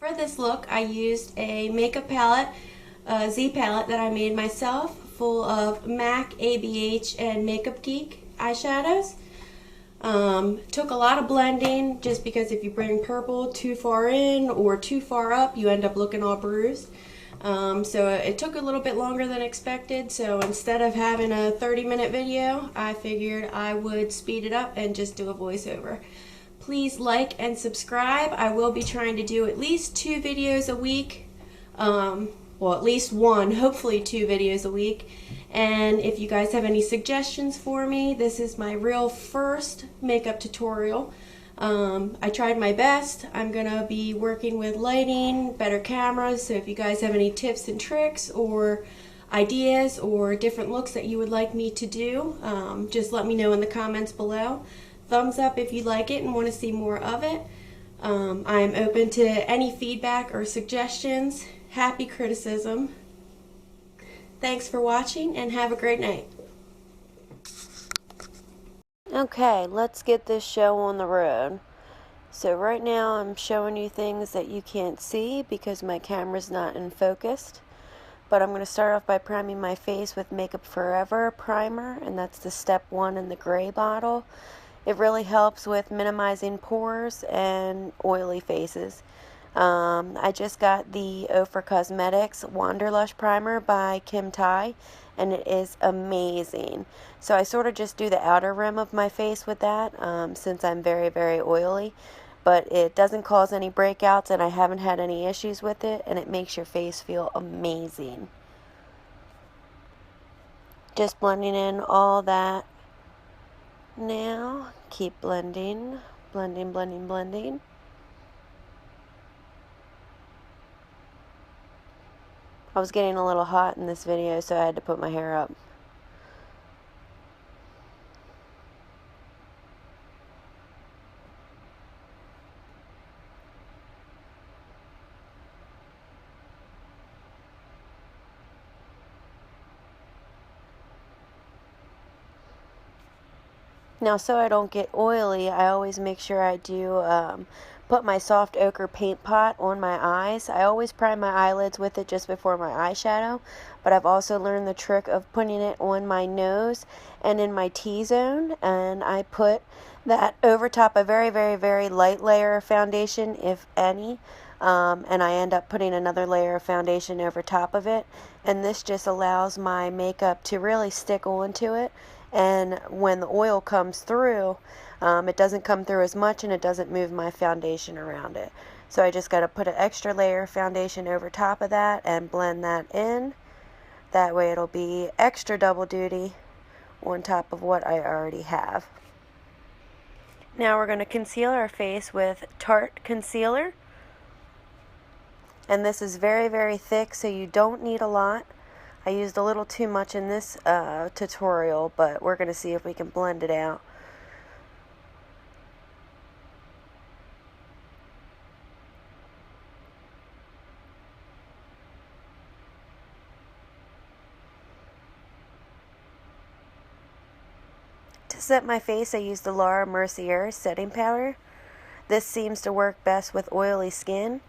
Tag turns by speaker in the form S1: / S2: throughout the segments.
S1: For this look, I used a makeup palette, a Z palette that I made myself, full of MAC, ABH, and Makeup Geek eyeshadows. Took a lot of blending, just because if you bring purple too far in or too far up, you end up looking all bruised. So it took a little bit longer than expected, so instead of having a 30-minute video, I figured I would speed it up and just do a voiceover. Please like and subscribe. I will be trying to do at least 2 videos a week. Well, at least 1, hopefully 2 videos a week. And if you guys have any suggestions for me, this is my real first makeup tutorial. I tried my best. I'm gonna be working with lighting, better cameras, so if you guys have any tips and tricks or ideas or different looks that you would like me to do, just let me know in the comments below. Thumbs up if you like it and want to see more of it. I'm open to any feedback or suggestions. Happy criticism. Thanks for watching and have a great night. Okay, let's get this show on the road. So right now I'm showing you things that you can't see because my camera's not in focus. But I'm going to start off by priming my face with Makeup Forever primer, and that's the step 1 in the gray bottle. It really helps with minimizing pores and oily faces. I just got the Ofra Cosmetics Wanderlush primer by Kim Tai, and it is amazing. So I sort of just do the outer rim of my face with that, since I'm very, very oily. But it doesn't cause any breakouts, and I haven't had any issues with it, and it makes your face feel amazing. Just blending in all that now. Keep blending, blending, blending, blending. I was getting a little hot in this video, so I had to put my hair up. Now, so I don't get oily, I always make sure I do put my soft ochre paint pot on my eyes. I always prime my eyelids with it just before my eyeshadow, but I've also learned the trick of putting it on my nose and in my T-zone, and I put that over top a very, very, very light layer of foundation, if any, and I end up putting another layer of foundation over top of it, and this just allows my makeup to really stick onto it. And when the oil comes through, it doesn't come through as much, and it doesn't move my foundation around it. So I just got to put an extra layer of foundation over top of that and blend that in. That way it'll be extra double duty on top of what I already have. Now we're going to conceal our face with Tarte concealer. And this is very, very thick, so you don't need a lot. I used a little too much in this tutorial, but we're going to see if we can blend it out. To set my face, I used the Laura Mercier setting powder. This seems to work best with oily skin.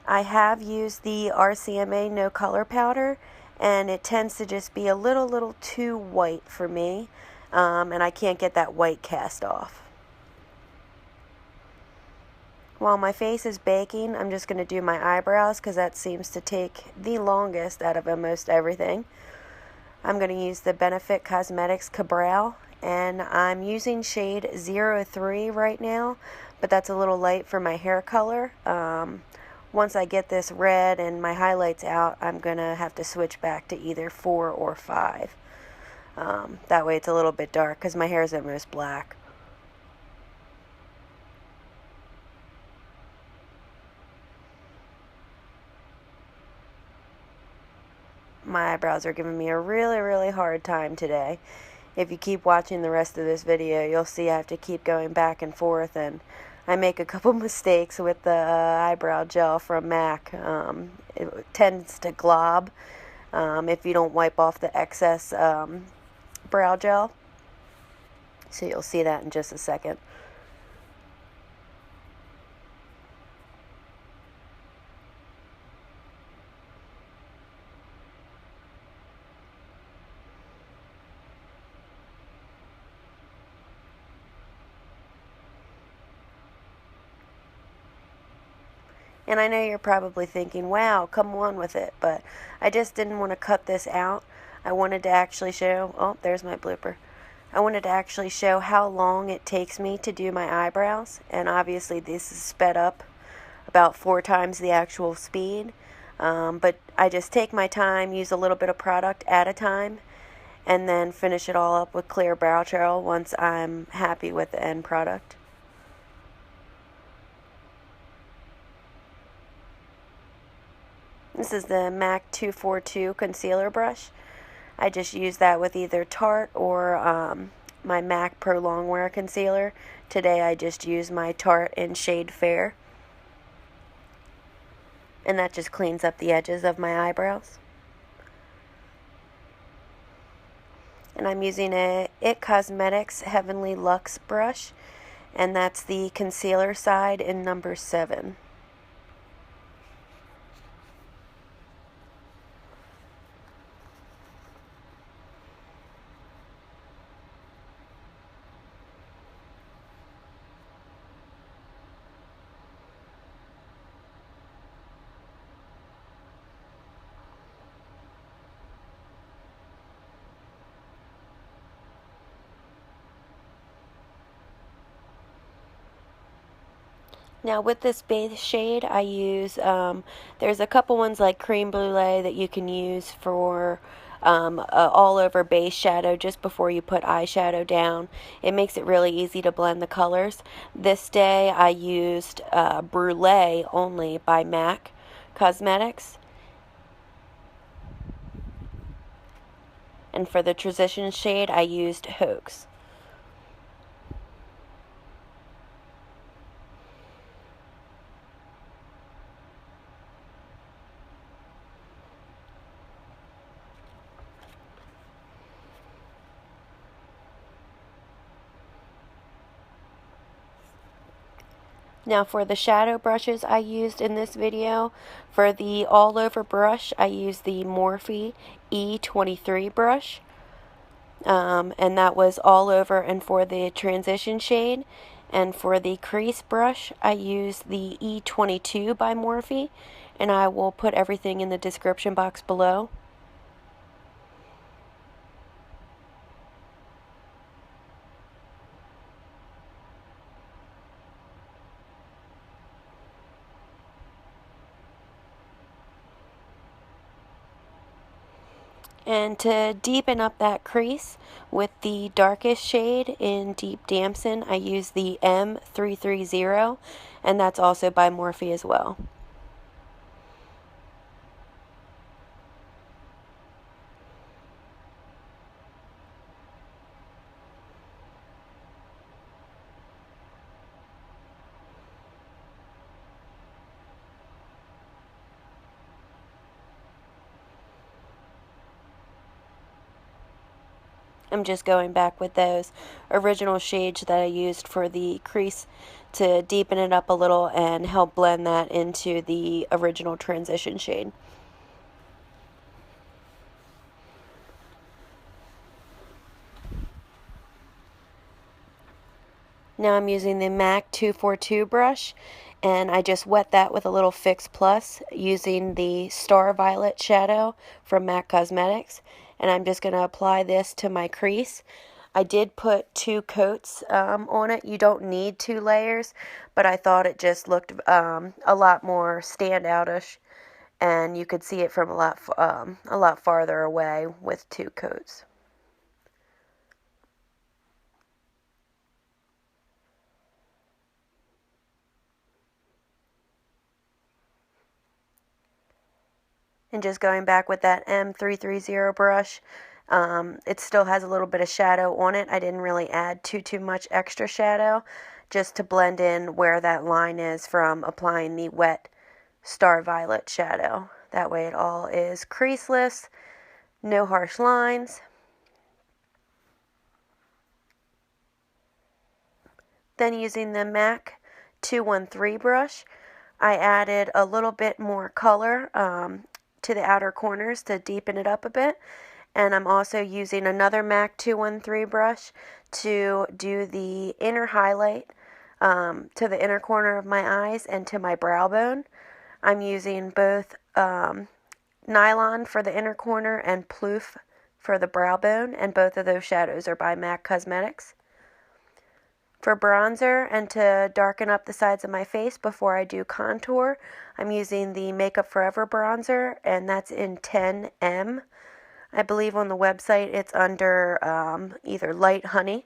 S1: I have used the RCMA No Color powder, and it tends to just be a little too white for me, and I can't get that white cast off. While my face is baking, I'm just going to do my eyebrows, because that seems to take the longest out of almost everything. I'm going to use the Benefit Cosmetics Cabral, and I'm using shade 03 right now, but that's a little light for my hair color. Once I get this red and my highlights out, I'm going to have to switch back to either 4 or 5. That way it's a little bit dark, because my hair is almost black. My eyebrows are giving me a really, really hard time today. If you keep watching the rest of this video, you'll see I have to keep going back and forth, and I make a couple mistakes with the eyebrow gel from MAC. It tends to glob if you don't wipe off the excess brow gel. So you'll see that in just a second.
S2: And I know you're probably thinking, wow, come on with it, but I just didn't want to cut this out. I wanted to actually show, oh, there's my blooper. I wanted to actually show how long it takes me to do my eyebrows, and obviously this is sped up about 4 times the actual speed, but I just take my time, use a little bit of product at a time, and then finish it all up with clear brow gel once I'm happy with the end product. This is the MAC 242 concealer brush. I just use that with either Tarte or my MAC Pro Longwear concealer. Today I just use my Tarte in shade Fair. And that just cleans up the edges of my eyebrows. And I'm using a IT Cosmetics Heavenly Luxe brush. And that's the concealer side in number 7. Now with this base shade, I use, there's a couple ones like Creme Brulee that you can use for all over base shadow just before you put eyeshadow down. It makes it really easy to blend the colors. This day I used Brule only by MAC Cosmetics. And for the transition shade, I used Haux. Now for the shadow brushes I used in this video, for the all over brush, I used the Morphe E23 brush. And that was all over and for the transition shade. And for the crease brush, I used the E22 by Morphe. And I will put everything in the description box below. And to deepen up that crease with the darkest shade in Deep Damson, I use the M330, and that's also by Morphe as well. I'm just going back with those original shades that I used for the crease to deepen it up a little and help blend that into the original transition shade. Now I'm using the MAC 242 brush, and I just wet that with a little Fix Plus using the Star Violet shadow from MAC Cosmetics. And I'm just going to apply this to my crease. I did put 2 coats on it. You don't need 2 layers, but I thought it just looked a lot more standoutish, and you could see it from a lot farther away with 2 coats. And just going back with that M330 brush, it still has a little bit of shadow on it. I didn't really add too much extra shadow, just to blend in where that line is from applying the wet Star Violet shadow. That way it all is creaseless, no harsh lines. Then using the MAC 213 brush, I added a little bit more color to the outer corners to deepen it up a bit. And I'm also using another MAC 213 brush to do the inner highlight to the inner corner of my eyes and to my brow bone. I'm using both Nylon for the inner corner and Ploof for the brow bone, and both of those shadows are by MAC Cosmetics. For bronzer and to darken up the sides of my face before I do contour, I'm using the Makeup Forever bronzer, and that's in 10M. I believe on the website it's under either Light Honey.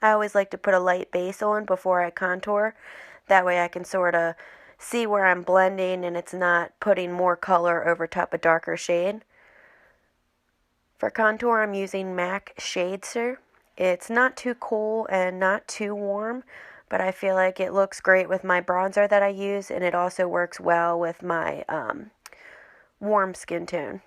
S2: I always like to put a light base on before I contour. That way I can sort of see where I'm blending and it's not putting more color over top a darker shade. For contour, I'm using MAC Shadester. It's not too cool and not too warm, but I feel like it looks great with my bronzer that I use, and it also works well with my warm skin tone.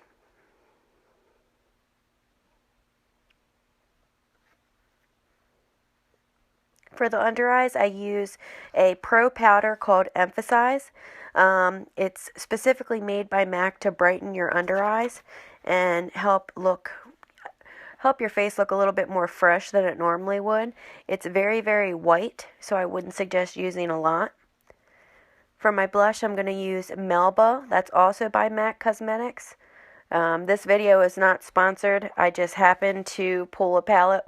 S2: For the under eyes, I use a pro powder called Emphasize. It's specifically made by MAC to brighten your under eyes and help your face look a little bit more fresh than it normally would. It's very, very white, so I wouldn't suggest using a lot. For my blush, I'm going to use Melba. That's also by MAC Cosmetics. This video is not sponsored. I just happened to pull a palette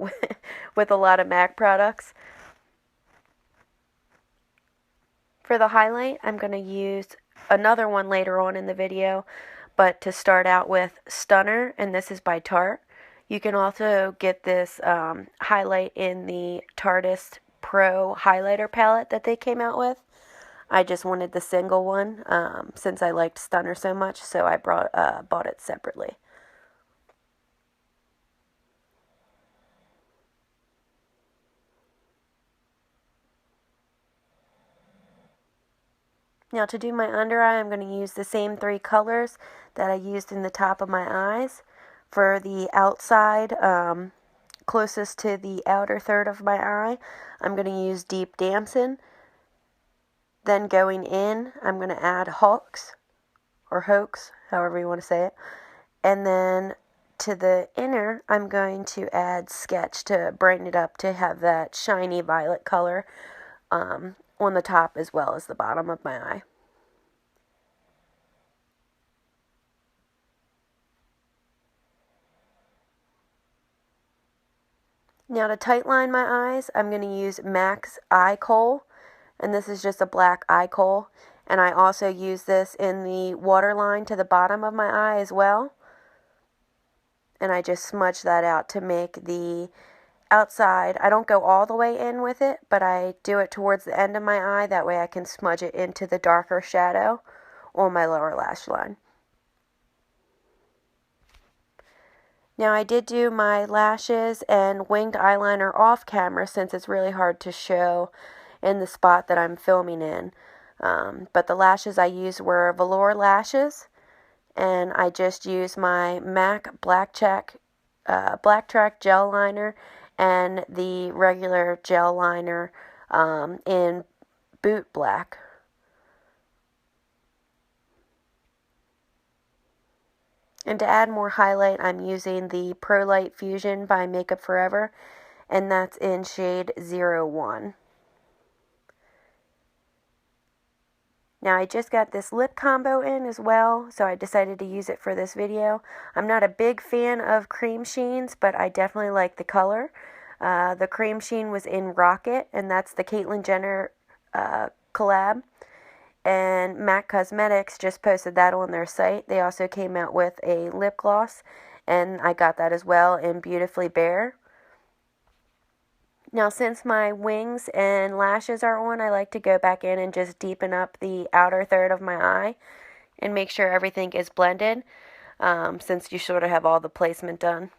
S2: with a lot of MAC products. For the highlight, I'm going to use another one later on in the video, but to start out with, Stunner, and this is by Tarte. You can also get this highlight in the Tarteist Pro highlighter palette that they came out with. I just wanted the single one since I liked Stunner so much, so I bought it separately. Now to do my under eye, I'm going to use the same three colors that I used in the top of my eyes. For the outside, closest to the outer third of my eye, I'm going to use Deep Damson. Then going in, I'm going to add Haux, or Haux, however you want to say it. And then to the inner, I'm going to add Sketch to brighten it up to have that shiny violet color on the top as well as the bottom of my eye. Now to tightline my eyes, I'm going to use MAC's Eye Kohl, and this is just a black eye kohl. And I also use this in the waterline to the bottom of my eye as well. And I just smudge that out to make the outside, I don't go all the way in with it, but I do it towards the end of my eye. That way I can smudge it into the darker shadow on my lower lash line. Now I did do my lashes and winged eyeliner off camera since it's really hard to show in the spot that I'm filming in. But the lashes I used were velour lashes, and I just used my MAC Blacktrack gel liner and the regular gel liner in Boot Black. And to add more highlight, I'm using the Prolight Fusion by Makeup Forever, and that's in shade 01. Now I just got this lip combo in as well, so I decided to use it for this video. I'm not a big fan of Cremesheens, but I definitely like the color. The Cremesheen was in Rockit, and that's the Caitlyn Jenner collab. And MAC Cosmetics just posted that on their site. They also came out with a lip gloss, and I got that as well in Beautifully Bare. Now since my wings and lashes are on, I like to go back in and just deepen up the outer third of my eye and make sure everything is blended, since you sort of have all the placement done.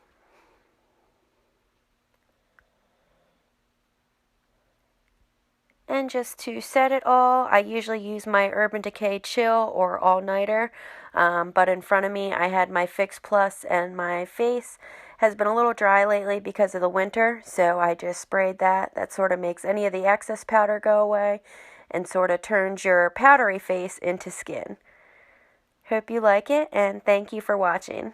S2: And just to set it all, I usually use my Urban Decay Chill or All Nighter, but in front of me I had my Fix Plus, and my face has been a little dry lately because of the winter, so I just sprayed that. That sort of makes any of the excess powder go away and sort of turns your powdery face into skin. Hope you like it, and thank you for watching.